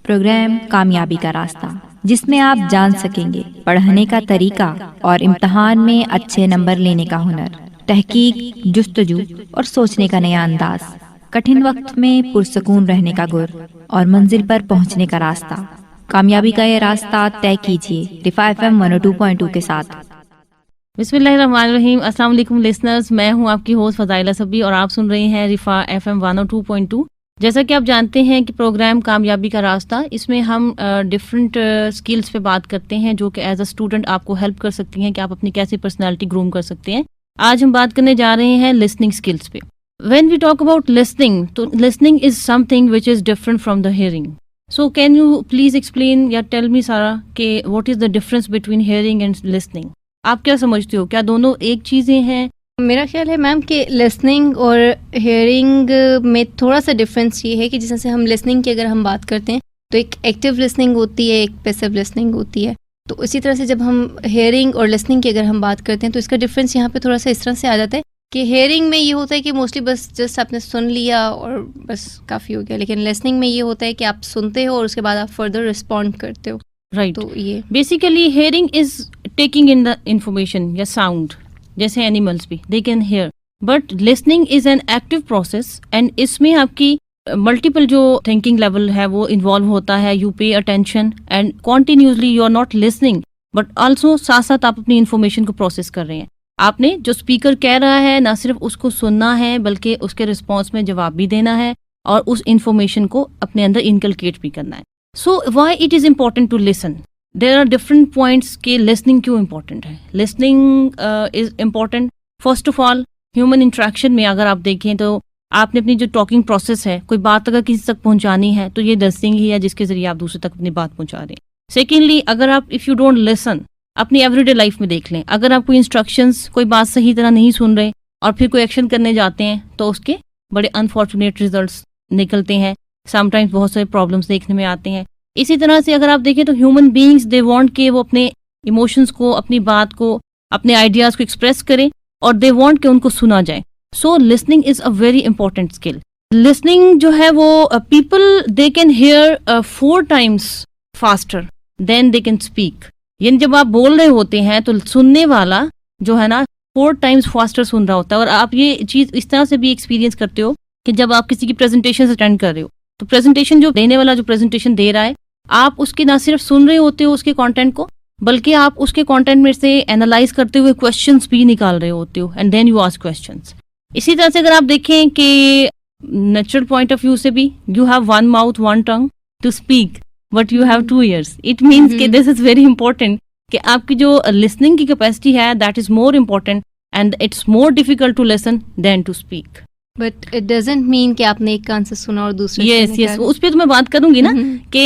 Programme कामयाबी का रास्ता, जिसमें आप जान सकेंगे पढ़ने का तरीका और इम्तहान में अच्छे नंबर लेने का हुनर, तहकीक, जुस्तजू और सोचने का नया अंदाज, कठिन वक्त में पुरसकून रहने का गुर और मंजिल पर पहुंचने का रास्ता। कामयाबी का ये रास्ता तय कीजिए रिफा FM 102.2 के साथ। बिस्मिल्लाहिर्रहमानिर्रहीम। अस्सलाम वालेकुम लिसनर्स, मैं हूं आपकी होस्ट फ़ज़ाइला सबी और आप सुन रही हैं रिफा FM 102.2। जैसा कि आप जानते हैं कि प्रोग्राम कामयाबी का रास्ता, इसमें हम डिफरेंट स्किल्स पे बात करते हैं जो कि एज अ स्टूडेंट आपको हेल्प कर सकती हैं कि आप अपनी कैसी पर्सनालिटी ग्रूम कर सकते हैं। आज हम बात करने जा रहे हैं लिसनिंग स्किल्स पे। When we talk about listening, तो listening is something which is different from the hearing. So can you please explain या टेल मी सारा कि what is the difference between hearing and listening? आप क्या समझते हो, क्या दोनों एक चीज़ें हैं? मेरा ख्याल है मैम कि लिसनिंग और हेयरिंग में थोड़ा सा डिफरेंस ये है कि जैसे हम लिसनिंग की अगर हम बात करते हैं तो एक एक्टिव लिसनिंग होती है, एक पैसिव लिसनिंग होती है। तो इसी तरह से जब हम हेयरिंग और लिसनिंग की अगर हम बात करते हैं तो इसका डिफरेंस यहाँ पे थोड़ा सा इस तरह से आ जाता है कि हेयरिंग में ये होता है कि मोस्टली बस जस्ट आपने सुन लिया और बस काफ़ी हो गया, लेकिन लिसनिंग में ये होता है कि आप सुनते हो और उसके बाद आप फर्दर रिस्पॉन्ड करते हो। राइट। तो ये basically hearing is taking in the information या साउंड, जैसे एनिमल्स भी दे can hair, but listening is an active process and इसमें आपकी मल्टीपल जो थिंकिंग लेवल है वो इन्वॉल्व होता है। You pay attention and continuously you are not listening but also साथ साथ आप अपनी इन्फॉर्मेशन को प्रोसेस कर रहे हैं। आपने जो स्पीकर कह रहा है ना सिर्फ उसको सुनना है बल्कि उसके रिस्पॉन्स में जवाब भी देना है और उस इन्फॉर्मेशन को अपने अंदर इनकलकेट भी करना है। So why it is important to listen? There are different points के लिसनिंग क्यों इम्पोर्टेंट है। Listening is important first of all human interaction में। अगर आप देखें तो आपने अपनी जो टॉकिंग प्रोसेस है, कोई बात अगर किसी तक पहुंचानी है तो ये लिसनिंग ही है जिसके जरिए आप दूसरे तक अपनी बात पहुंचा रहे हैं। सेकेंडली, अगर आप इफ़ यू डोंट लिसन, अपनी एवरीडे लाइफ में देख लें, अगर आप कोई इंस्ट्रक्शंस, कोई बात सही तरह नहीं सुन रहे और फिर कोई एक्शन करने जाते हैं तो उसके बड़े अनफॉर्चुनेट रिजल्ट्स निकलते हैं। समटाइम्स बहुत सारे प्रॉब्लम्स देखने में आते हैं। इसी तरह से अगर आप देखें तो ह्यूमन बीइंग्स दे वांट के वो अपने इमोशंस को, अपनी बात को, अपने आइडियाज को एक्सप्रेस करें और दे वांट के उनको सुना जाए। So listening is a very important skill. Listening जो है वो people they can hear 4 times faster than they can speak. यानी जब आप बोल रहे होते हैं तो सुनने वाला जो है ना 4 times फास्टर सुन रहा होता है। और आप ये चीज़ इस तरह से भी एक्सपीरियंस करते हो कि जब आप किसी की प्रेजेंटेशन अटेंड कर रहे हो तो प्रेजेंटेशन जो देने वाला जो प्रेजेंटेशन दे रहा है, आप उसके ना सिर्फ सुन रहे होते हो उसके कंटेंट को, बल्कि आप उसके कंटेंट में से एनालाइज करते हुए क्वेश्चंस भी निकाल रहे होते हो and then you ask questions. इसी तरह से अगर आप देखें कि नेचुरल पॉइंट ऑफ व्यू से भी, you have 1 mouth 1 tongue to speak but you have 2 ears। It means कि दिस इज वेरी इंपॉर्टेंट कि आपकी जो लिसनिंग की कैपेसिटी है that is more important and it's more difficult to listen than to speak. But it doesn't mean कि आपने एक कान से सुना और दूसरे से यस, उस पर तो मैं बात करूंगी ना कि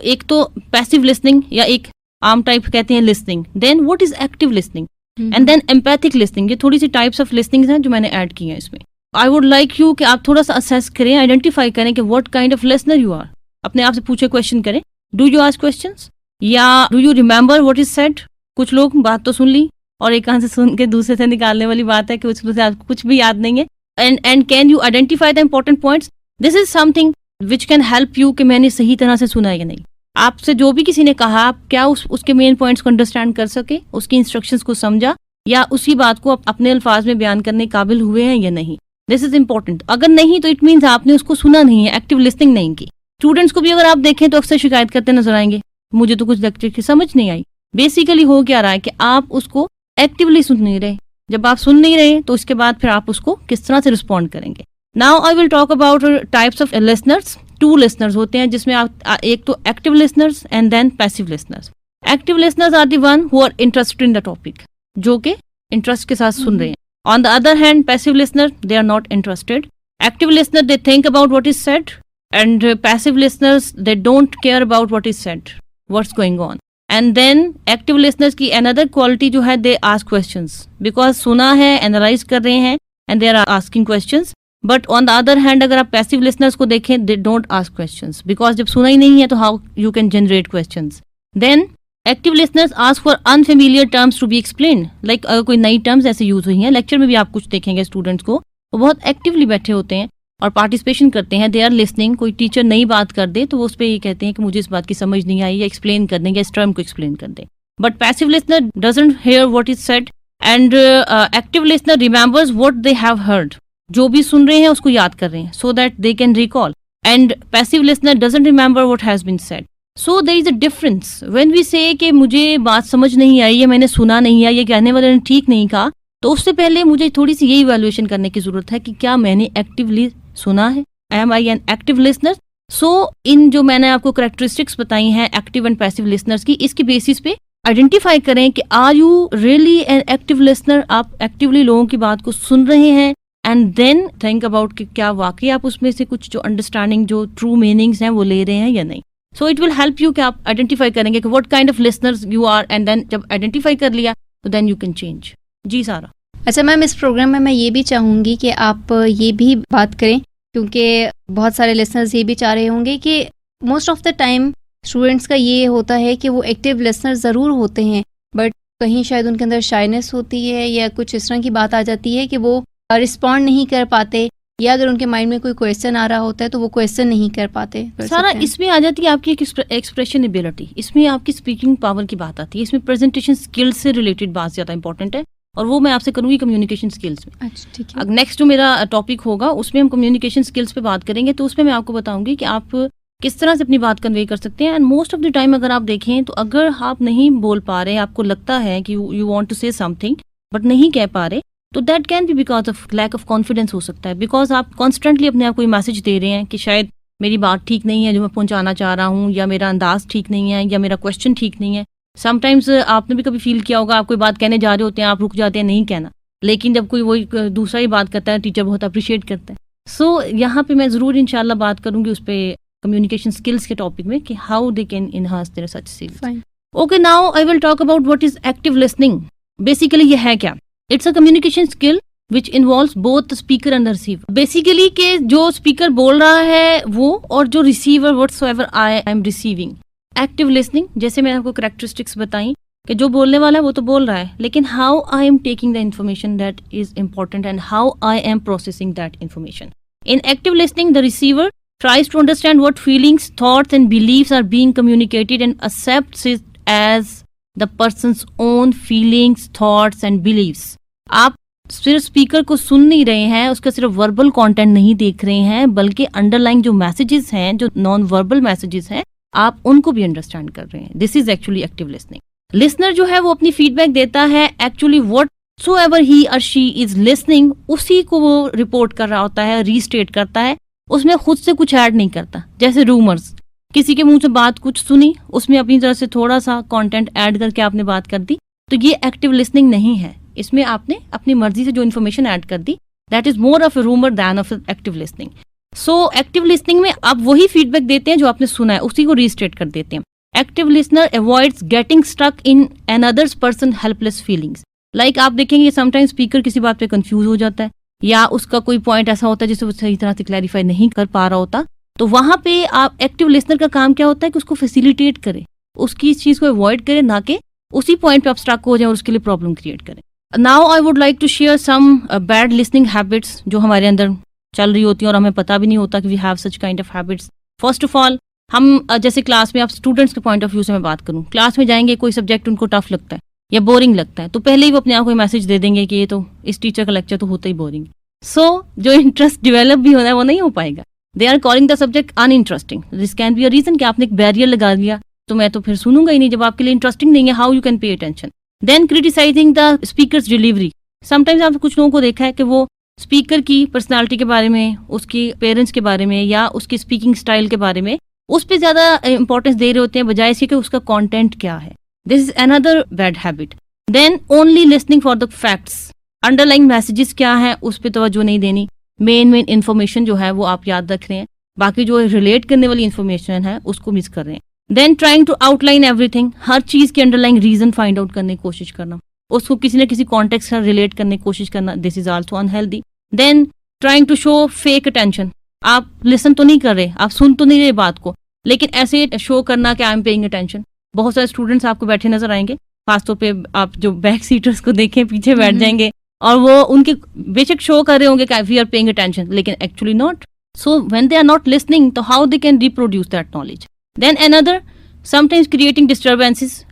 एक तो पैसिव लिसनिंग या एक आम टाइप कहते हैं listening, then what is active listening and then empathic listening. ये थोड़ी सी टाइप्स ऑफ लिसनिंग हैं जो मैंने ऐड की हैं इसमें। आई वुड लाइक यू कि आप थोड़ा सा असेस करें, आइडेंटिफाई करें कि what kind of listener you are. अपने आप से पूछे, क्वेश्चन करें, डू यू आस्क क्वेश्चंस या do you remember what is said? कुछ लोग बात तो सुन ली और एक कान से सुन के दूसरे से निकालने वाली बात है कि उसमें आपको कुछ भी याद नहीं है। And can you identify the important points? This is something which can help you कि मैंने सही तरह से सुना है या नहीं। आपसे जो भी किसी ने कहा, आप क्या उसके मेन पॉइंट्स को अंडरस्टैंड कर सके, उसकी इंस्ट्रक्शंस को समझा या उसी बात को अपने अल्फाज में बयान करने काबिल हुए हैं या नहीं। This is important. अगर नहीं तो इट मीन्स आपने उसको सुना नहीं है, एक्टिव लिसनिंग नहीं की। स्टूडेंट्स को भी अगर आप देखें तो अक्सर शिकायत करते नजर आएंगे, मुझे तो कुछ लेक्चर की समझ नहीं आई। बेसिकली हो क्या रहा है कि आप उसको एक्टिवली सुन नहीं रहे। जब आप सुन नहीं रहे तो उसके बाद फिर आप उसको किस तरह से रिस्पॉन्ड करेंगे। Now I will talk about types of listeners. 2 listeners होते हैं जिसमें आप एक तो active listeners and then passive listeners. Active listeners are the one who are interested in the topic, जो कि इंटरेस्ट के साथ सुन रहे हैं। On the other hand passive listener they are not interested. Active listener they think about what is said and passive listeners they don't care about what is said, what's going on. And then active listeners की another quality जो है, they ask questions, because सुना है, analyse कर रहे हैं and they are asking questions. But on the other hand अगर आप पैसिव लिसनर्स को देखें, they don't ask questions, because जब सुना ही नहीं है तो how you can generate questions. Then active listeners ask for unfamiliar terms to be explain. Like अगर कोई नई टर्म्स ऐसे यूज हुई हैं, लेक्चर में भी आप कुछ देखेंगे स्टूडेंट्स को, वो बहुत एक्टिवली बैठे होते हैं और पार्टिसिपेशन करते हैं, दे आर लिसनिंग, कोई टीचर नई बात कर दे तो वो उस पर ये कहते हैं कि मुझे इस बात की समझ नहीं आई, या एक्सप्लेन कर दें, या इस टर्म को एक्सप्लेन कर दें. But passive listener doesn't hear what is said and active listener remembers what they have heard. जो भी सुन रहे हैं उसको याद कर रहे हैं so that they can recall. And passive listener doesn't remember what has been said. So there is a difference when we say कि मुझे बात समझ नहीं आई, या मैंने सुना नहीं है, या कहने वाले ने ठीक नहीं कहा, तो उससे पहले मुझे थोड़ी सी ये इवैल्यूएशन करने की जरूरत है कि क्या मैंने एक्टिवली सुना है. Am I an active listener. So इन जो मैंने आपको कैरेक्टरिस्टिक्स बताई हैं एक्टिव एंड पैसिव लिसनर्स की, इसकी बेसिस पे आइडेंटिफाई करें कि are you really an active listener, आप एक्टिवली लोगों की बात को सुन रहे हैं. एंड देन थिंक अबाउट कि क्या वाकई आप उसमें से कुछ जो अंडरस्टैंडिंग, जो ट्रू मीनिंग्स हैं वो ले रहे हैं या नहीं. So it will help you कि आप आइडेंटिफाई करेंगे कि what kind of listeners you are, and then जब आइडेंटिफाई कर लिया तो देन यू कैन चेंज. जी सारा. अच्छा मैम, इस प्रोग्राम में मैं ये भी चाहूँगी कि आप ये भी बात करें, क्योंकि बहुत सारे लिसनर्स ये भी चाह रहे होंगे कि most of the time students का ये होता है कि वो एक्टिव लिसनर ज़रूर होते हैं, बट कहीं शायद उनके अंदर शाइनेस होती है या कुछ इस तरह की बात आ जाती है कि वो रिस्पॉन्ड नहीं कर पाते, या अगर उनके माइंड में कोई क्वेश्चन आ रहा होता है तो वो क्वेश्चन नहीं कर पाते. सारा इसमें आ जाती है आपकी एक एक्सप्रेशन एबिलिटी, इसमें आपकी स्पीकिंग पावर की बात आती है, इसमें प्रेजेंटेशन स्किल्स से रिलेटेड बात ज़्यादा इंपॉर्टेंट है, और वो मैं आपसे करूँगी कम्युनिकेशन स्किल्स में. अच्छा ठीक है. नेक्स्ट जो मेरा टॉपिक होगा उसमें हम कम्युनिकेशन स्किल्स पे बात करेंगे, तो उसमें मैं आपको बताऊंगी कि आप किस तरह से अपनी बात कन्वे कर सकते हैं. And most of the time अगर आप देखें तो अगर आप नहीं बोल पा रहे, आपको लगता है कि you want to say something but नहीं कह पा रहे, तो that can be because of lack of confidence हो सकता है. बिकॉज आप कॉन्स्टेंटली अपने आप को ये मैसेज दे रहे हैं कि शायद मेरी बात ठीक नहीं है जो मैं पहुंचाना चाह रहा हूँ, या मेरा अंदाज ठीक नहीं है, या मेरा क्वेश्चन ठीक नहीं है. समटाइम्स आपने भी कभी फील किया होगा, आप कोई बात कहने जा रहे होते हैं, आप रुक जाते हैं नहीं कहना, लेकिन जब कोई वही दूसरा ही बात करता है टीचर बहुत अप्रिशिएट करता है. सो यहाँ पे मैं ज़रूर इंशाल्लाह बात करूंगी उस पर कम्युनिकेशन स्किल्स के टॉपिक में कि how they can enhance their such skills. Okay, now I will talk about what is active listening. Basically ये है क्या? It's a communication skill which involves both speaker and receiver. Basically के जो speaker बोल रहा है वो, और जो receiver whatsoever I am receiving. Active listening, जैसे मैंने आपको कैरेक्टरिस्टिक्स बताई कि जो बोलने वाला है वो तो बोल रहा है, लेकिन how I am taking the information that is important, and how I am processing that information. In active listening the receiver tries to understand what feelings, thoughts and beliefs are being communicated and accepts it as the person's own feelings, thoughts and beliefs. आप सिर्फ speaker को सुन नहीं रहे हैं, उसका सिर्फ verbal content नहीं देख रहे हैं, बल्कि अंडरलाइंग जो मैसेजेस हैं, जो नॉन वर्बल मैसेजेस हैं, आप उनको भी अंडरस्टैंड कर रहे हैं. This is actually active listening. Listener जो है वो अपनी फीडबैक देता है, एक्चुअली व्हाटसोएवर ही और शी इज लिसनिंग उसी को वो रिपोर्ट कर रहा होता है, रीस्टेट करता है, उसमें खुद से कुछ ऐड नहीं करता. जैसे रूमर्स, किसी के मुंह से बात कुछ सुनी, उसमें अपनी तरफ से थोड़ा सा कंटेंट ऐड करके आपने बात कर दी, तो ये एक्टिव लिसनिंग नहीं है. इसमें आपने अपनी मर्जी से जो इन्फॉर्मेशन ऐड कर दी, that is more of a rumour than of active listening. So active listening में आप वही फीडबैक देते हैं जो आपने सुना है, उसी को रीस्टेट कर देते हैं. Active listener avoids getting stuck in another's person helpless feelings. Like आप देखेंगे समटाइम्स स्पीकर किसी बात पे कंफ्यूज हो जाता है, या उसका कोई पॉइंट ऐसा होता है जिसे वो सही तरह से क्लैरिफाई नहीं कर पा रहा होता, तो वहां पे आप एक्टिव लिसनर का काम क्या होता है कि उसको फैसिलिटेट करे, उसकी इस चीज को अवॉइड करे, ना कि उसी पॉइंट पे आप स्टक हो जाए और उसके लिए प्रॉब्लम क्रिएट करें. Now I would like to share some bad listening habits जो हमारे अंदर चल रही होती हैं और हमें पता भी नहीं होता कि we have such kind of habits. First of all, हम जैसे क्लास में, आप स्टूडेंट्स के पॉइंट ऑफ व्यू से मैं बात करूँ, क्लास में जाएंगे, कोई सब्जेक्ट उनको टफ लगता है या बोरिंग लगता है, तो पहले ही वो अपने आप को मैसेज दे देंगे कि ये तो इस टीचर का लेक्चर तो होता ही बोरिंग. सो जो इंटरेस्ट डेवलप भी होना है वो नहीं हो पाएगा. They are calling the subject uninteresting. This can be a reason कि आपने एक बैरियर लगा दिया, तो मैं तो फिर सुनूंगा ही नहीं जब आपके लिए इंटरेस्टिंग नहीं है. How you can pay attention. Then criticising the speaker's delivery. Sometimes आपने कुछ लोगों को देखा है कि वो स्पीकर की पर्सनालिटी के बारे में, उसकी पेरेंट्स के बारे में, या उसकी स्पीकिंग स्टाइल के बारे में उस पर ज्यादा इंपॉर्टेंस दे रहे होते हैं बजाय इसके कि उसका कंटेंट क्या है. This is another bad habit. Then only listening for the facts. Underlying messages क्या है उस पर तवज्जो नहीं देनी. मेन इन्फॉर्मेशन जो है वो आप याद रख रहे हैं, बाकी जो रिलेट करने वाली इन्फॉर्मेशन है उसको मिस कर रहे हैं. Then trying to outline everything. हर चीज के अंडरलाइंग रीजन फाइंड आउट करने की कोशिश करना, उसको किसी न किसी कॉन्टेक्स्ट से रिलेट करने की कोशिश करना. This is also unhealthy. Then trying to show fake attention. आप लिसन तो नहीं कर रहे, आप सुन तो नहीं रहे बात को, लेकिन ऐसे शो करना कि आई एम पेइंग अटेंशन. बहुत सारे स्टूडेंट्स आपको बैठे नजर आएंगे, खासतौर पे आप जो बैक सीटर्स को देखें, पीछे बैठ जाएंगे और वो उनके बेशक शो कर रहे होंगे कि वी आर पेइंग अटेंशन, लेकिन actually not. So when they are not listening, तो how they can reproduce that knowledge. Then another, sometimes creating disturbances,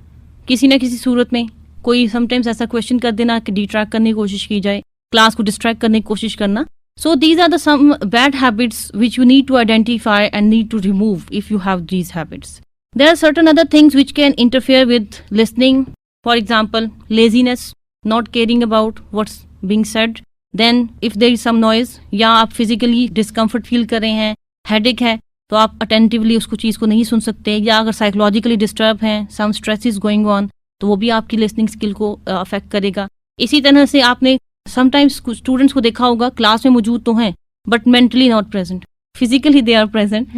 किसी ना किसी सूरत में कोई समटाइम्स ऐसा क्वेश्चन कर देना कि डिस्ट्रैक्ट करने की कोशिश की जाए, क्लास को डिस्ट्रैक्ट करने की कोशिश करना. So these are the some bad habits which you need to identify and need to remove if you have these habits. There are certain other things which can interfere with listening. For example, laziness, not caring about what's being said. Then if there is some noise, या आप physically discomfort feel कर रहे हैं, headache है, तो आप attentively उसको चीज़ को नहीं सुन सकते, या अगर psychologically disturb हैं, some stress is going on, तो वो भी आपकी listening skill को affect करेगा. इसी तरह से आपने समटाइम्स कुछ स्टूडेंट्स को देखा होगा, क्लास में मौजूद तो हैं but mentally not present, physically they are present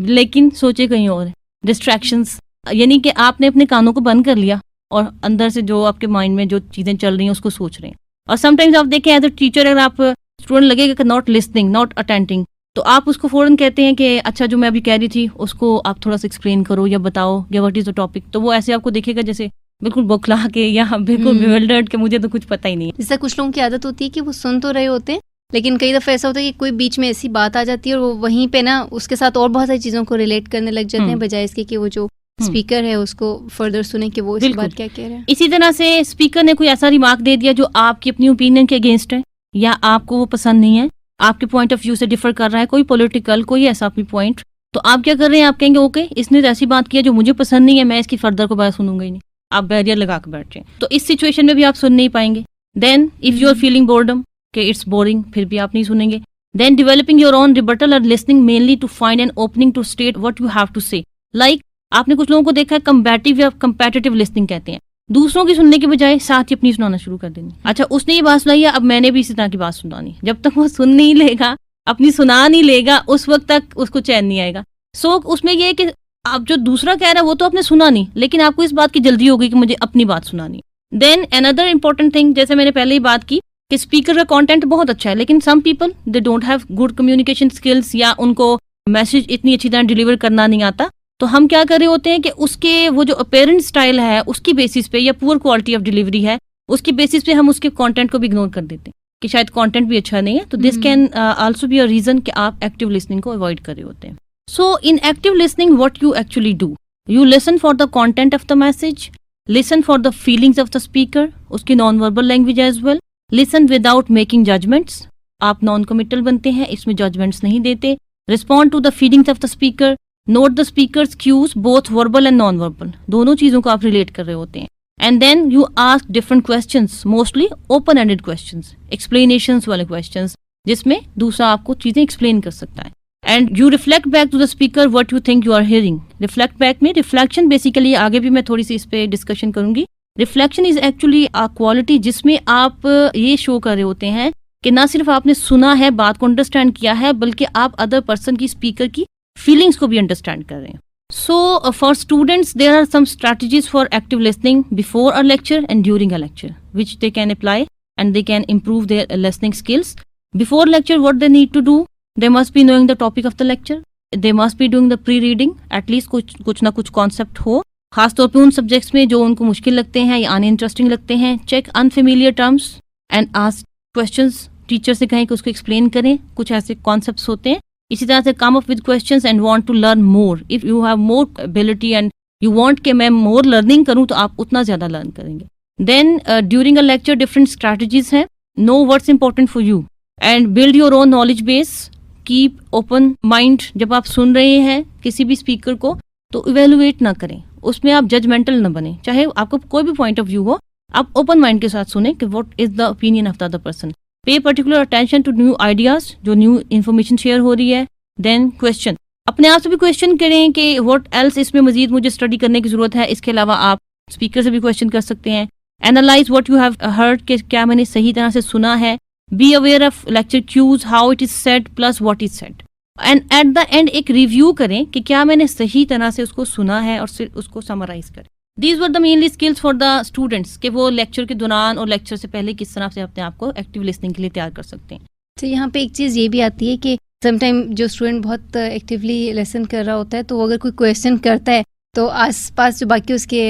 लेकिन सोचे कहीं और है. डिस्ट्रैक्शंस, यानी कि आपने अपने कानों को बंद कर लिया और अंदर से जो आपके माइंड में जो चीज़ें चल रही हैं उसको सोच रहे हैं. और समटाइम्स आप देखें एज अ टीचर, अगर आप स्टूडेंट लगेगा कि नॉट लिसनिंग, नॉट अटेंडिंग, तो आप उसको फ़ौरन कहते हैं कि अच्छा जो मैं अभी कह रही थी उसको आप थोड़ा सा एक्सप्लेन करो या बताओ, या व्हाट इज़ द टॉपिक. तो वो ऐसे आपको देखेगा जैसे बिल्कुल बौखला के या बिल्कुल bewildered के मुझे तो कुछ पता ही नहीं है. जैसा कुछ लोगों की आदत होती है कि वो सुन तो रहे होते हैं, लेकिन कई दफ़ा ऐसा होता है कि कोई बीच में ऐसी बात आ जाती है और वो वहीं पे ना उसके साथ और बहुत सारी चीज़ों को रिलेट करने लग जाते हैं, बजाय इसके कि वो जो स्पीकर है उसको फर्दर सुने कि वो इस बात क्या कह रहे हैं. इसी तरह से स्पीकर ने कोई ऐसा रिमार्क दे दिया जो आपकी अपनी ओपिनियन के अगेंस्ट है, या आपको वो पसंद नहीं है, आपके पॉइंट ऑफ व्यू से डिफर कर रहा है, कोई पॉलिटिकल कोई ऐसा भी पॉइंट, तो आप क्या कर रहे हैं, आप कहेंगे ओके इसने ऐसी बात की है जो मुझे पसंद नहीं है, मैं इसकी फर्दर को बात सुनूंगा ही नहीं. आप बैरियर लगा के बैठ जाए, तो इस सिचुएशन में भी आप सुन नहीं पाएंगे. Then if you are feeling boredom कि इट्स बोरिंग, फिर भी आप नहीं सुनेंगे. Then developing your own rebuttal और listening mainly to find an opening to state what you have to say. Like आपने कुछ लोगों को देखा है कम्बैटिव या कम्पैटिटिव लिसनिंग कहते हैं, दूसरों की सुनने के बजाय साथ ही अपनी सुनाना शुरू कर देनी. अच्छा उसने ये बात सुनाई है, अब मैंने भी इसी तरह की बात सुनानी. जब तक वो सुन नहीं लेगा, अपनी सुना नहीं लेगा, उस वक्त तक उसको चैन नहीं आएगा. सो उसमें यह है कि आप जो दूसरा कह रहा है वो तो आपने सुना नहीं, लेकिन आपको इस बात की जल्दी हो गई कि मुझे अपनी बात सुनानी. देन अनदर इंपॉर्टेंट थिंग, जैसे मैंने पहले ही बात की कि स्पीकर का कंटेंट बहुत अच्छा है, लेकिन some people they don't have good communication skills, या उनको मैसेज इतनी अच्छी तरह डिलीवर करना नहीं आता. तो हम क्या कर रहे होते हैं कि उसके वो जो अपेरेंट स्टाइल है उसकी बेसिस पे, या पुअर क्वालिटी ऑफ डिलीवरी है उसकी बेसिस पे हम उसके कंटेंट को भी इग्नोर कर देते हैं कि शायद कंटेंट भी अच्छा नहीं है. तो this can also be a reason कि आप एक्टिव लिसनिंग को अवॉइड कर रहे होते हैं. So in active listening, what you actually do, you listen for the content of the message, listen for the feelings of the speaker, उसकी non-verbal language as well, listen without making judgments, आप non-committal बनते हैं, इसमें judgments नहीं देते, respond to the feelings of the speaker, note the speaker's cues, both verbal and non-verbal, दोनों चीज़ों को आप relate कर रहे होते हैं. And then you ask different questions, mostly open-ended questions, explanations वाले questions, जिसमें दूसरा आपको चीज़ें explain कर सकता है. And you reflect back to the speaker what you think you are hearing. Reflect back में reflection basically, आगे भी मैं थोड़ी सी इस पे डिस्कशन करूंगी. Reflection is actually a quality जिसमें आप ये शो कर रहे होते हैं कि ना सिर्फ आपने सुना है, बात को अंडरस्टैंड किया है, बल्कि आप अदर पर्सन की स्पीकर की फीलिंग्स को भी अंडरस्टैंड कर रहे हैं. So for students there are some strategies for active listening before a lecture and during a lecture which they can apply and they can improve their listening skills. Before lecture what they need to do, they must be knowing the topic of the lecture, they must be doing the pre-reading, at least कुछ ना कुछ concept हो, खासतौर पे उन subjects में जो उनको मुश्किल लगते हैं या अनइंटरेस्टिंग लगते हैं. Check unfamiliar terms and ask questions, teacher से कहें कि उसको एक्सप्लेन करें, कुछ ऐसे कॉन्सेप्ट्स होते हैं. इसी तरह से come up with questions and want to learn more. If you have more ability and you want कि मैं मोर लर्निंग करूं, तो आप उतना ज़्यादा लर्न करेंगे. Then during a lecture different strategies हैं. Know what's important for you and build your own knowledge base. Keep open mind. जब आप सुन रहे हैं किसी भी स्पीकर को तो इवेलुएट ना करें, उसमें आप जजमेंटल ना बने. चाहे आपको कोई भी पॉइंट ऑफ व्यू हो, आप ओपन माइंड के साथ सुने कि what is the opinion of the other person. Pay particular attention to new ideas, जो न्यू इन्फॉर्मेशन शेयर हो रही है. देन क्वेश्चन, अपने आप से भी क्वेश्चन करें कि व्हाट एल्स इसमें मजीद मुझे स्टडी करने की जरूरत है. इसके अलावा आप स्पीकर से भी क्वेश्चन कर सकते हैं. Analyse what you have heard, कि क्या मैंने सही तरह से सुना है. Be aware of lecture cues, how it is said plus what is said. And at the end एक रिव्यू करें कि क्या मैंने सही तरह से उसको सुना है और फिर उसको समराइज करें. These were the mainly skills for the students कि वो लेक्चर के दौरान और लेक्चर से पहले किस तरह से अपने आप को एक्टिव लिसनिंग के लिए तैयार कर सकते हैं. तो यहाँ पे एक चीज़ ये भी आती है कि समटाइम जो स्टूडेंट बहुत एक्टिवली लेसन कर रहा होता है, तो वो अगर कोई क्वेश्चन करता है तो आसपास जो बाकी उसके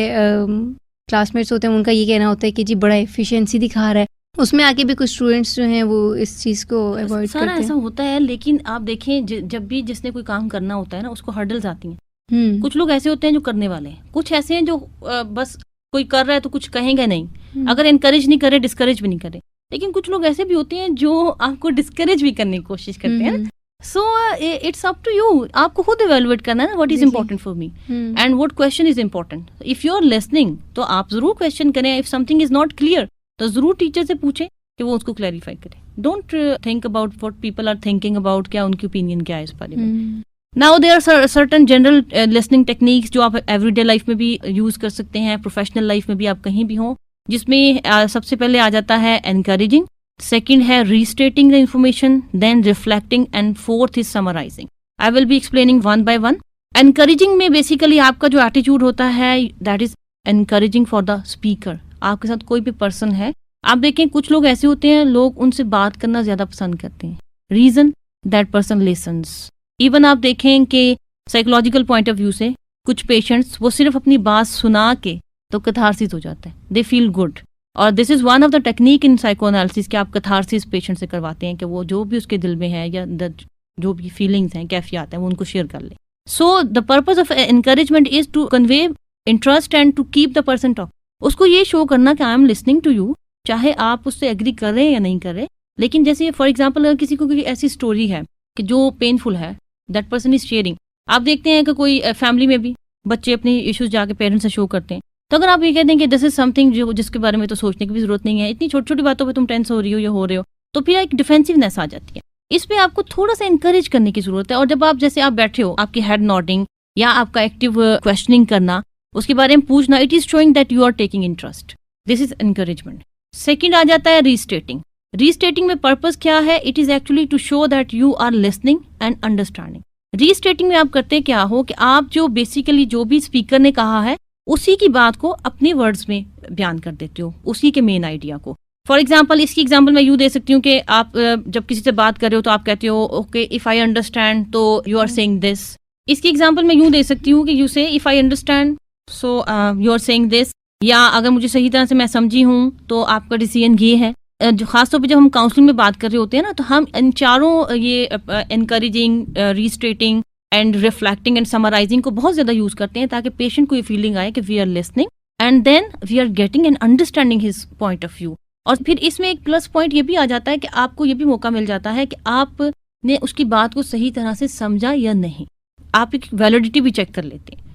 क्लासमेट्स होते हैं उनका ये कहना होता है कि जी बड़ा एफिशिएंसी दिखा रहा है, उसमें आके भी कुछ स्टूडेंट्स जो हैं वो इस चीज़ को अवॉइड सारा करते ऐसा हैं। होता है, लेकिन आप देखें जब भी जिसने कोई काम करना होता है ना, उसको हर्डल्स आती हैं। कुछ लोग ऐसे होते हैं जो करने वाले हैं, कुछ ऐसे हैं जो बस कोई कर रहा है तो कुछ कहेंगे नहीं, अगर इनकरेज नहीं करे डिस्करेज भी नहीं करे। लेकिन कुछ लोग ऐसे भी होते हैं जो आपको डिस्करेज भी करने की कोशिश करते हैं। So it's up to you, आपको खुद इवेलुएट करना है ना what is important for me and what question is important. If you are listening तो आप जरूर क्वेश्चन करें, if something is not clear तो जरूर टीचर से पूछें कि वो उसको क्लैरिफाई करे। Don't think about what people are thinking about, क्या उनकी ओपिनियन क्या है इस बारे में। Now there are certain general listening techniques जो आप एवरीडे लाइफ में भी यूज कर सकते हैं, प्रोफेशनल लाइफ में भी आप कहीं भी हो, जिसमें सबसे पहले आ जाता है एनकरेजिंग, सेकंड है restating the information, then reflecting and fourth is summarising. I will be explaining one by one. Encouraging में बेसिकली आपका जो एटीट्यूड होता है that is encouraging for the speaker. आपके साथ कोई भी पर्सन है, आप देखें कुछ लोग ऐसे होते हैं, लोग उनसे बात करना ज्यादा पसंद करते हैं, reason that person listens. Even आप देखें कि साइकोलॉजिकल पॉइंट ऑफ व्यू से कुछ पेशेंट्स वो सिर्फ अपनी बात सुना के तो कैथारसिस हो जाते हैं, दे फील गुड। और this is one of the technique in psycho analysis कि आप कैथारसिस पेशेंट से करवाते हैं कि वो जो भी उसके दिल में है या जो भी फीलिंग्स हैं, कैफियत है, वो उनको शेयर कर ले। So the purpose of encouragement is to convey interest and to keep the person talk. उसको ये शो करना कि I am listening to you, चाहे आप उससे एग्री कर रहे हैं या नहीं कर रहे। लेकिन जैसे फॉर एग्जाम्पल अगर किसी को कोई ऐसी स्टोरी है कि जो पेनफुल है, दैट पर्सन इज शेयरिंग। आप देखते हैं कि कोई फैमिली में भी बच्चे अपनी इश्यूज जाके पेरेंट्स से शो करते हैं, तो अगर आप ये कहते हैं कि दिस इज समथिंग जो जिसके बारे में तो सोचने की भी जरूरत नहीं है, इतनी छोटी छोटी बातों पे तुम टेंस हो रही हो या हो रहे हो, तो फिर एक डिफेंसिवनेस आ जाती है। इस पे आपको थोड़ा सा इंकरेज करने की जरूरत है। और जब आप जैसे आप बैठे हो, आपकी हेड नॉडिंग या आपका एक्टिव क्वेश्चनिंग करना, उसके बारे में पूछना, it is showing that you are taking interest, this is encouragement. Second आ जाता है रीस्टेटिंग। रीस्टेटिंग में पर्पज क्या है? It is actually to show that you are listening and understanding. Restating में आप करते क्या हो कि आप जो बेसिकली जो भी स्पीकर ने कहा है उसी की बात को अपने वर्ड्स में बयान कर देते हो, उसी के मेन आइडिया को। फॉर एग्जाम्पल, इसकी एग्जाम्पल मैं यूँ दे सकती हूँ कि आप जब किसी से बात कर रहे हो तो आप कहते हो ओके इफ आई अंडरस्टैंड तो यू आर सेइंग दिस। इसकी एग्जाम्पल मैं यूँ दे सकती हूँ कि you say if I understand so you are saying this, या अगर मुझे सही तरह से मैं समझी हूँ तो आपका डिसीजन ये है। जो खासतौर पे जब हम काउंसलिंग में बात कर रहे होते हैं ना, तो हम इन चारों ये encouraging, restating and reflecting and summarising को बहुत ज्यादा यूज करते हैं ताकि पेशेंट को ये फीलिंग आए कि we are listening and then we are getting and understanding his point of view. और फिर इसमें एक प्लस पॉइंट ये भी आ जाता है कि आपको ये भी मौका मिल जाता है कि आपने उसकी बात को सही तरह से समझा या नहीं, आप एक वैलिडिटी भी चेक कर लेते हैं।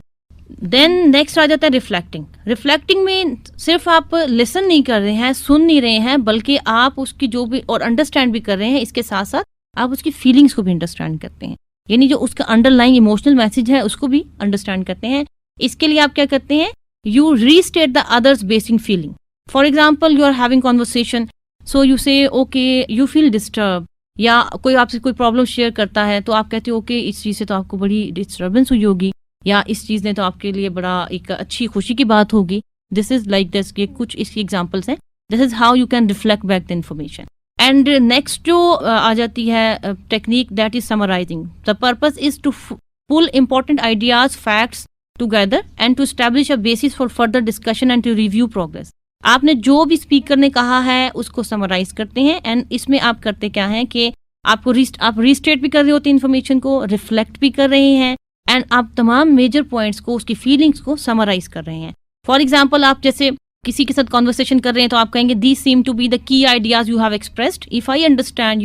देन नेक्स्ट आ जाता है रिफ्लेक्टिंग। रिफ्लेक्टिंग में सिर्फ आप लिसन नहीं कर रहे हैं, सुन नहीं रहे हैं, बल्कि आप उसकी जो भी और अंडरस्टैंड भी कर रहे हैं, इसके साथ साथ आप उसकी फीलिंग्स को भी अंडरस्टैंड करते हैं, यानी जो उसका अंडरलाइंग इमोशनल मैसेज है उसको भी अंडरस्टैंड करते हैं। इसके लिए आप क्या करते हैं? You restate the other's basic feeling. For example, you are having conversation, so you say okay you feel disturb, या कोई आपसे कोई प्रॉब्लम शेयर करता है तो आप कहते हो ओके इस चीज़ से तो आपको बड़ी डिस्टर्बेंस हुई होगी, या इस चीज़ ने तो आपके लिए बड़ा एक अच्छी खुशी की बात होगी। दिस इज लाइक दिस, ये कुछ इसकी एग्जाम्पल्स हैं। This is how you can reflect back the information. And next जो आ जाती है technique, that is summarising. The purpose is to pull important ideas, facts together and to establish a basis for further discussion and to review progress. आपने जो भी speaker ने कहा है उसको समराइज करते हैं, एंड इसमें आप करते क्या है कि आप रीस्टेट भी कर रहे होते हैं इन्फॉर्मेशन को, रिफ्लेक्ट भी कर रहे हैं, एंड आप तमाम मेजर पॉइंट्स को, उसकी फीलिंग्स को समराइज कर रहे हैं। फॉर एग्जाम्पल, आप जैसे किसी के साथ कॉन्वर्सेशन कर रहे हैं तो आप कहेंगे these seem to be the key ideas you have expressed, if I understand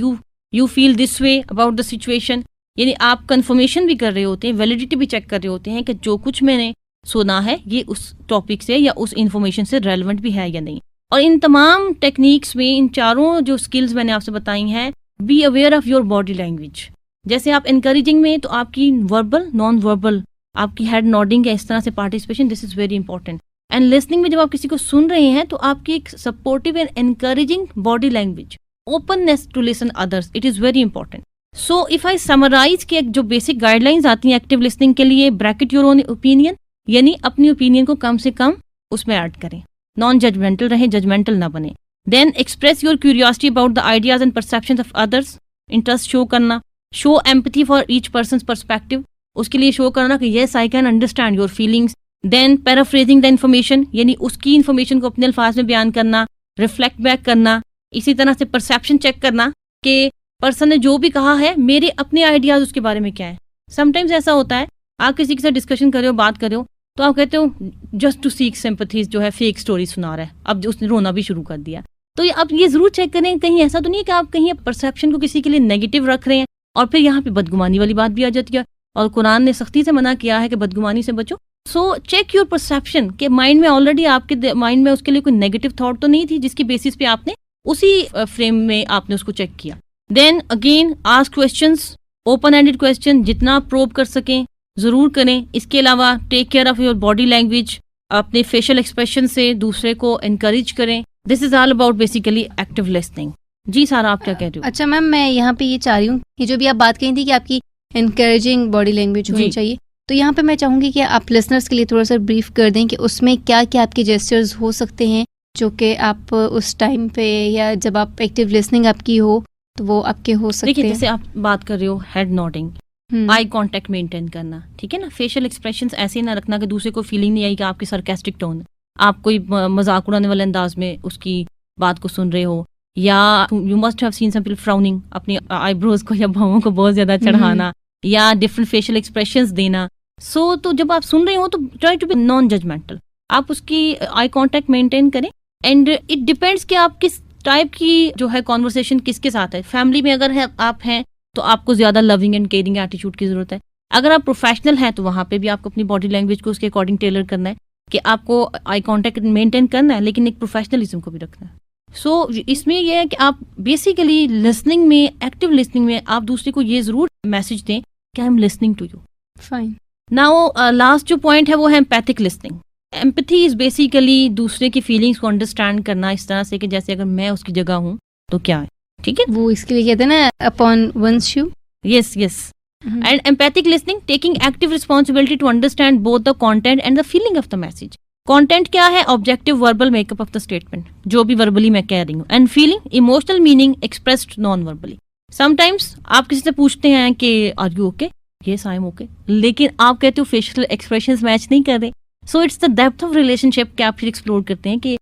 you feel this way about the situation. यानी आप कंफर्मेशन भी कर रहे होते हैं, वैलिडिटी भी चेक कर रहे होते हैं कि जो कुछ मैंने सुना है ये उस टॉपिक से या उस इन्फॉर्मेशन से रेलिवेंट भी है या नहीं। और इन तमाम टेक्निक्स में, इन चारों जो स्किल्स मैंने आपसे बताई हैं, be aware of your body language. जैसे आप एनकरेजिंग में तो आपकी वर्बल, नॉन वर्बल, आपकी हेड नॉडिंग है, इस तरह से participation, this is very important. And listening में जब आप किसी को सुन रहे हैं तो आपकी एक supportive and encouraging body language, openness to listen others, it is very important. So if I summarise के जो बेसिक गाइडलाइंस आती हैं एक्टिव लिसनिंग के लिए, ब्रैकेट योर ओन ओपिनियन, यानी अपनी ओपिनियन को कम से कम उसमें ऐड करें, नॉन जजमेंटल रहें, जजमेंटल ना बने। Then express your curiosity about the ideas and perceptions of others, interest show करना, show empathy for each person's perspective, उसके लिए शो करना कि yes I can understand your feelings. Then paraphrasing the information, यानी उसकी information को अपने अल्फाज में बयान करना, रिफ्लेक्ट बैक करना, इसी तरह से परसेप्शन चेक करना कि पर्सन ने जो भी कहा है मेरे अपने आइडियाज उसके बारे में क्या है। समटाइम्स ऐसा होता है आप किसी के साथ डिस्कशन कर रहे हो, बात कर रहे हो, तो आप कहते हो जस्ट टू सीक सिंपैथीज जो है फेक स्टोरी सुना रहा है, अब उसने रोना भी शुरू कर दिया। तो आप ये जरूर चेक करें कहीं ऐसा तो नहीं है कि आप कहीं परसेप्शन को किसी के लिए नेगेटिव रख रहे हैं और फिर यहाँ पे बदगुमानी वाली बात भी आ जाती है, और कुरान ने सख्ती से मना किया है कि बदगुमानी से बचो। सो चेक योर परसेप्शन के माइंड में ऑलरेडी आपके माइंड में उसके लिए कोई नेगेटिव थॉट तो नहीं थी जिसकी बेसिस पे आपने उसी फ्रेम में आपने उसको चेक किया। Then again ask questions, open ended question जितना प्रोब कर सकें जरूर करें। इसके अलावा take care of your body language, अपने फेशियल एक्सप्रेशन से दूसरे को एनकरेज करें। This is all about basically active listening. जी सारा, आप क्या कह रहे हो? अच्छा मैम, मैं यहाँ पे ये चाह रही हूँ, ये जो भी आप बात कही थी कि आपकी एनकरेजिंग बॉडी लैंग्वेज होनी चाहिए, तो यहाँ पे मैं चाहूँगी कि आप लिसनर्स के लिए थोड़ा सा ब्रीफ कर दें कि उसमें क्या क्या आपके जेस्चर्स हो सकते हैं जो कि आप उस टाइम पे या जब आप एक्टिव लिसनिंग आपकी हो तो वो आपके हो सकते हैं। देखिए जैसे आप बात कर रहे हो हेड नोडिंग, आई कांटेक्ट मेंटेन करना, ठीक है ना। फेशियल एक्सप्रेशंस ऐसे ना रखना कि दूसरे को फीलिंग नहीं आई कि आपकी सरकास्टिक टोन है, आप कोई मजाक उड़ाने वाले अंदाज में उसकी बात को सुन रहे हो, या you must have seen some people frowning, अपनी आईब्रोज को या भौं को बहुत ज्यादा चढ़ाना या डिफरेंट फेशियल एक्सप्रेशंस देना। सो तो जब आप सुन रहे हो तो try to be non judgemental, आप उसकी आई कांटेक्ट मेंटेन करें। एंड इट डिपेंड्स कि आप किस टाइप की जो है कॉन्वर्सेशन किसके साथ है। फैमिली में अगर है आप हैं तो आपको ज्यादा लविंग एंड केयरिंग एटीट्यूड की जरूरत है। अगर आप प्रोफेशनल हैं तो वहां पे भी आपको अपनी बॉडी लैंग्वेज को उसके अकॉर्डिंग टेलर करना है कि आपको आई कांटेक्ट मेंटेन करना है लेकिन एक प्रोफेशनलिज्म को भी रखना है। सो इसमें यह है कि आप बेसिकली लिसनिंग में, एक्टिव लिसनिंग में आप दूसरे को ये जरूर मैसेज दें कि I am listening to you. Fine. Now last जो पॉइंट है वो है empathic listening. Empathy is basically दूसरे की फीलिंग्स को अंडरस्टैंड करना इस तरह से कि जैसे अगर मैं उसकी जगह हूँ तो क्या है, ठीक है। वो इसके लिए कहते हैं ना upon one's shoe. Yes yes. And empathic listening taking active responsibility to understand both the content and the feeling of the message. Content क्या है? Objective verbal makeup of the statement, जो भी वर्बली मैं कह रही हूँ, and feeling emotional meaning expressed non verbally. Sometimes आप किसी से पूछते हैं कि are you okay, yes I am okay, लेकिन आप कहते हो फेशियल एक्सप्रेशंस मैच नहीं कर रहे। So it's the depth of relationship कि आप फिर एक्सप्लोर करते हैं कि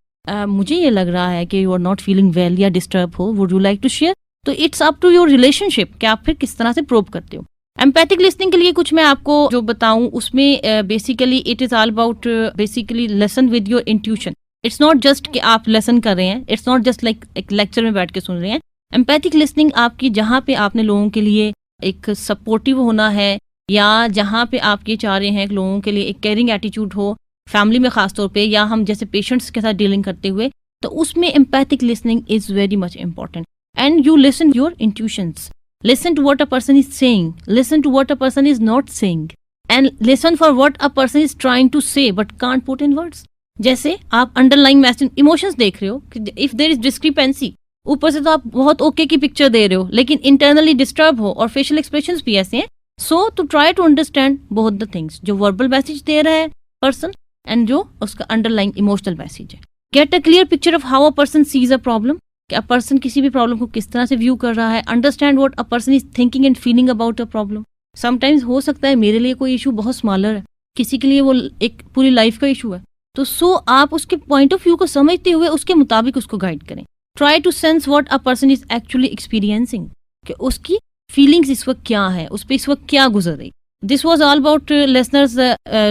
मुझे ये लग रहा है कि you are not feeling well या डिस्टर्ब हो, would you like to share. तो it's up to your relationship कि आप फिर किस तरह से प्रोब करते हो। एम्पैथिक लिसनिंग के लिए कुछ मैं आपको जो बताऊं उसमें basically it is all about basically lesson with your intuition. It's not just कि आप लेसन कर रहे हैं, इट्स नॉट जस्ट लाइक एक लेक्चर में बैठ के सुन रहे हैं। एम्पैथिक लिसनिंग आपकी जहाँ पे आपने लोगों के लिए एक सपोर्टिव होना है या जहाँ पे आप ये चाह रहे हैं कि लोगों के लिए एक केयरिंग एटीट्यूड हो, फैमिली में खास तौर पे, या हम जैसे पेशेंट्स के साथ डीलिंग करते हुए, तो उसमें empathic listening is very much important. And you listen your intuitions, listen to what a person is saying, listen to what a person is not saying, and listen for what a person is trying to say but can't put in words. जैसे आप underlying message emotions देख रहे हो कि if there is discrepancy, ऊपर से तो आप बहुत ओके की पिक्चर दे रहे हो लेकिन इंटरनली डिस्टर्ब हो, और फेशियल एक्सप्रेशंस भी ऐसे हैं। So to try to understand both the things, जो वर्बल मैसेज दे रहा है पर्सन एंड जो उसका अंडरलाइंग इमोशनल मैसेज है। Get a clear picture of how a person sees a problem, कि अ पर्सन किसी भी प्रॉब्लम को किस तरह से व्यू कर रहा है। Understand what a person is thinking and feeling about a problem. Sometimes हो सकता है मेरे लिए कोई इशू बहुत स्मॉलर है, किसी के लिए वो एक पूरी लाइफ का इशू है, तो सो आप उसके पॉइंट ऑफ व्यू को समझते हुए उसके मुताबिक उसको गाइड करें। Try to sense what a person is actually experiencing, कि उसकी फीलिंग्स इस वक्त क्या है, उस पर इस वक्त क्या गुजर रही। This was all about listeners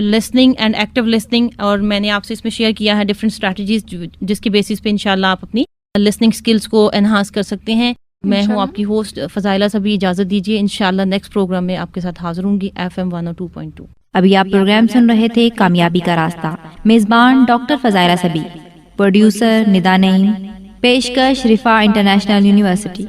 listening and active listening, और मैंने आपसे इसमें शेयर किया है डिफरेंट स्ट्रैटेजीज जिसकी बेसिस पे इंशाल्लाह आप अपनी लिसनिंग स्किल्स को एनहांस कर सकते हैं। मैं हूं आपकी होस्ट फजाइला सभी, इजाजत दीजिए। इंशाल्लाह नेक्स्ट प्रोग्राम में आपके साथ हाजिर होंगी FM 102.2। अभी आप प्रोग्राम सुन रहे थे कामयाबी का रास्ता। मेजबान डॉक्टर फजाइला सभी, प्रोड्यूसर निदा नईम, पेशकश रिफा इंटरनेशनल यूनिवर्सिटी।